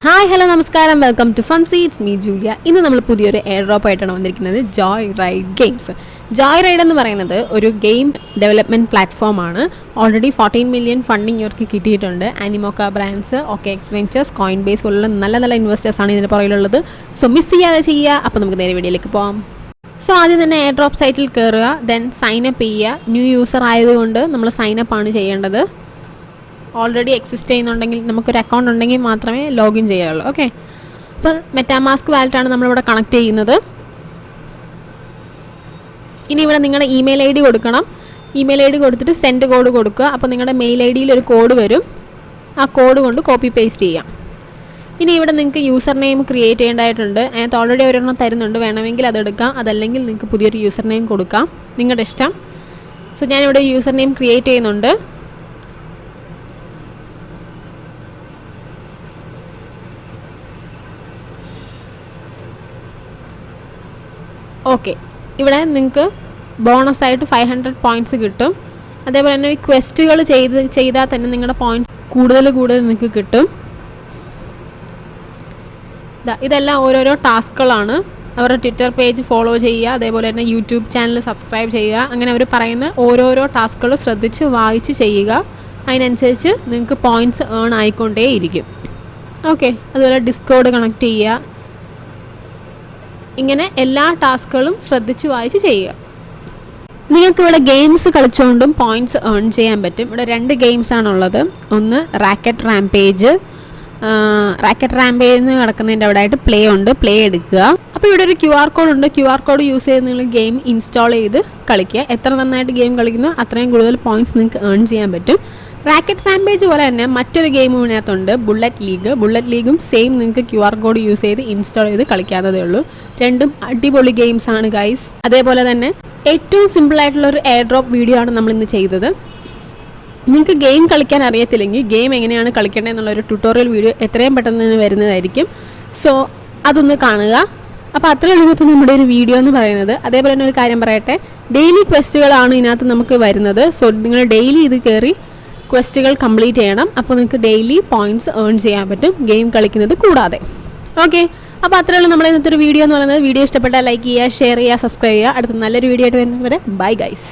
Hi hello നമസ്കാരം, welcome to fun seats me Julia. ഇന്ന് നമ്മൾ പുതിയൊരു എയർ ഡ്രോപ്പ് ആയിട്ടാണ് വന്നിരിക്കുന്നത്, Joy Ride Games. Joy Ride എന്ന് പറയുന്നത് ഒരു ഗെയിം ഡെവലപ്മെൻറ്റ് പ്ലാറ്റ്ഫോമാണ്. ഓൾറെഡി 14 മില്യൺ ഫണ്ടിങ് ഇവർക്ക് കിട്ടിയിട്ടുണ്ട്. Animoca Brands, OKX Ventures, Coinbase പോലുള്ള നല്ല ഇൻവെസ്റ്റേഴ്സാണ് ഇതിന് പുറകിലുള്ളത്. സോ മിസ് ചെയ്യാതെ ചെയ്യുക. അപ്പോൾ നമുക്ക് നേരെ വീഡിയോയിലേക്ക് പോകാം. സോ ആദ്യം തന്നെ എയർ ഡ്രോപ്പ് സൈറ്റിൽ കയറുക, ദെൻ സൈനപ്പ് ചെയ്യുക. ന്യൂ യൂസർ ആയതുകൊണ്ട് നമ്മൾ സൈനപ്പ് ആണ് ചെയ്യേണ്ടത്. ഓൾറെഡി എക്സിസ്റ്റ് ചെയ്യുന്നുണ്ടെങ്കിൽ, നമുക്കൊരു അക്കൗണ്ട് ഉണ്ടെങ്കിൽ മാത്രമേ ലോഗിൻ ചെയ്യുള്ളൂ. ഓക്കെ, അപ്പോൾ മെറ്റാമാസ്ക് വാലറ്റാണ് നമ്മളിവിടെ കണക്ട് ചെയ്യുന്നത്. ഇനി ഇവിടെ നിങ്ങളുടെ ഇമെയിൽ ID കൊടുക്കണം. ഇമെയിൽ ID കൊടുത്തിട്ട് സെൻഡ് കോഡ് കൊടുക്കുക. അപ്പോൾ നിങ്ങളുടെ മെയിൽ IDയിൽ ഒരു കോഡ് വരും. ആ കോഡ് കൊണ്ട് കോപ്പി പേസ്റ്റ് ചെയ്യാം. ഇനി ഇവിടെ നിങ്ങൾക്ക് യൂസർ നെയിം ക്രിയേറ്റ് ചെയ്യേണ്ടതായിട്ടുണ്ട്. അതിനകത്ത് ഓൾറെഡി ഒരെണ്ണം തരുന്നുണ്ട്, വേണമെങ്കിൽ അതെടുക്കാം. അതല്ലെങ്കിൽ നിങ്ങൾക്ക് പുതിയൊരു യൂസർ നെയിം കൊടുക്കാം, നിങ്ങളുടെ ഇഷ്ടം. സോ ഞാനിവിടെ യൂസർ നെയിം ക്രിയേറ്റ് ചെയ്യുന്നുണ്ട്. ഓക്കെ, ഇവിടെ നിങ്ങൾക്ക് ബോണസായിട്ട് 500 പോയിൻറ്റ്സ് കിട്ടും. അതേപോലെ തന്നെ ഈ ക്വസ്റ്റുകൾ ചെയ്താൽ തന്നെ നിങ്ങളുടെ പോയിൻറ്റ്സ് കൂടുതൽ നിങ്ങൾക്ക് കിട്ടും. ഇതെല്ലാം ഓരോരോ ടാസ്കുകളാണ്. അവരുടെ ട്വിറ്റർ പേജ് ഫോളോ ചെയ്യുക, അതേപോലെ തന്നെ യൂട്യൂബ് ചാനൽ സബ്സ്ക്രൈബ് ചെയ്യുക. അങ്ങനെ അവർ പറയുന്ന ഓരോരോ ടാസ്കുകൾ ശ്രദ്ധിച്ച് വായിച്ച് ചെയ്യുക. അതിനനുസരിച്ച് നിങ്ങൾക്ക് പോയിൻറ്റ്സ് ഏൺ ആയിക്കൊണ്ടേയിരിക്കും. ഓക്കെ, അതുപോലെ ഡിസ്കോഡ് കണക്ട് ചെയ്യുക. ഇങ്ങനെ എല്ലാ ടാസ്കുകളും ശ്രദ്ധിച്ച് വായിച്ച് ചെയ്യുക. നിങ്ങൾക്ക് ഇവിടെ ഗെയിംസ് കളിച്ചുകൊണ്ടും പോയിൻറ്റ്സ് ഏൺ ചെയ്യാൻ പറ്റും. ഇവിടെ 2 ഗെയിംസാണുള്ളത്. ഒന്ന് റാക്കറ്റ് റാംപേജ് എന്ന് കിടക്കുന്നതിൻ്റെ അവിടെ ആയിട്ട് പ്ലേ ഉണ്ട്, പ്ലേ എടുക്കുക. അപ്പോൾ ഇവിടെ ഒരു QR കോഡ് ഉണ്ട്. QR കോഡ് യൂസ് ചെയ്ത് നിങ്ങൾ ഗെയിം ഇൻസ്റ്റാൾ ചെയ്ത് കളിക്കുക. എത്ര നന്നായിട്ട് ഗെയിം കളിക്കുന്നു അത്രയും കൂടുതൽ പോയിൻറ്റ്സ് നിങ്ങൾക്ക് ഏൺ ചെയ്യാൻ പറ്റും. റാക്കറ്റ് റാംപേജ് പോലെ തന്നെ മറ്റൊരു ഗെയിം ഇതിനകത്തുണ്ട്, ബുള്ളറ്റ് ലീഗും സെയിം നിങ്ങൾക്ക് QR കോഡ് യൂസ് ചെയ്ത് ഇൻസ്റ്റാൾ ചെയ്ത് കളിക്കാവുന്നതേ ഉള്ളൂ. രണ്ടും അടിപൊളി ഗെയിംസ് ആണ് ഗൈസ്. അതേപോലെ തന്നെ ഏറ്റവും സിമ്പിളായിട്ടുള്ളൊരു എയർ ഡ്രോപ്പ് വീഡിയോ ആണ് നമ്മളിന്ന് ചെയ്തത്. നിങ്ങൾക്ക് ഗെയിം കളിക്കാൻ അറിയത്തില്ലെങ്കിൽ ഗെയിം എങ്ങനെയാണ് കളിക്കേണ്ടത് എന്നുള്ളൊരു ട്യൂട്ടോറിയൽ വീഡിയോ എത്രയും പെട്ടെന്ന് വരുന്നതായിരിക്കും. സോ അതൊന്ന് കാണുക. അപ്പോൾ അത്രയും എളുപ്പത്തിൽ നമ്മുടെ ഒരു വീഡിയോ എന്ന് പറയുന്നത്. അതേപോലെ തന്നെ ഒരു കാര്യം പറയട്ടെ, ഡെയിലി ക്വസ്റ്റുകളാണ് ഇതിനകത്ത് നമുക്ക് വരുന്നത്. സോ നിങ്ങൾ ഡെയിലി ഇത് കയറി ക്വസ്റ്റുകൾ കംപ്ലീറ്റ് ചെയ്യണം. അപ്പോൾ നിങ്ങൾക്ക് ഡെയിലി പോയിൻറ്റ്സ് ഏൺ ചെയ്യാൻ പറ്റും, ഗെയിം കളിക്കുന്നത് കൂടാതെ. ഓക്കെ, അപ്പോൾ അത്രയുള്ള നമ്മുടെ ഇന്നത്തെ ഒരു വീഡിയോ എന്ന് പറയുന്നത്. വീഡിയോ ഇഷ്ടപ്പെട്ടാൽ ലൈക്ക് ചെയ്യുക, ഷെയർ ചെയ്യുക, സബ്സ്ക്രൈബ് ചെയ്യുക. അടുത്ത നല്ലൊരു വീഡിയോ ആയിട്ട് വരുന്നവരെ ബൈ ഗൈസ്.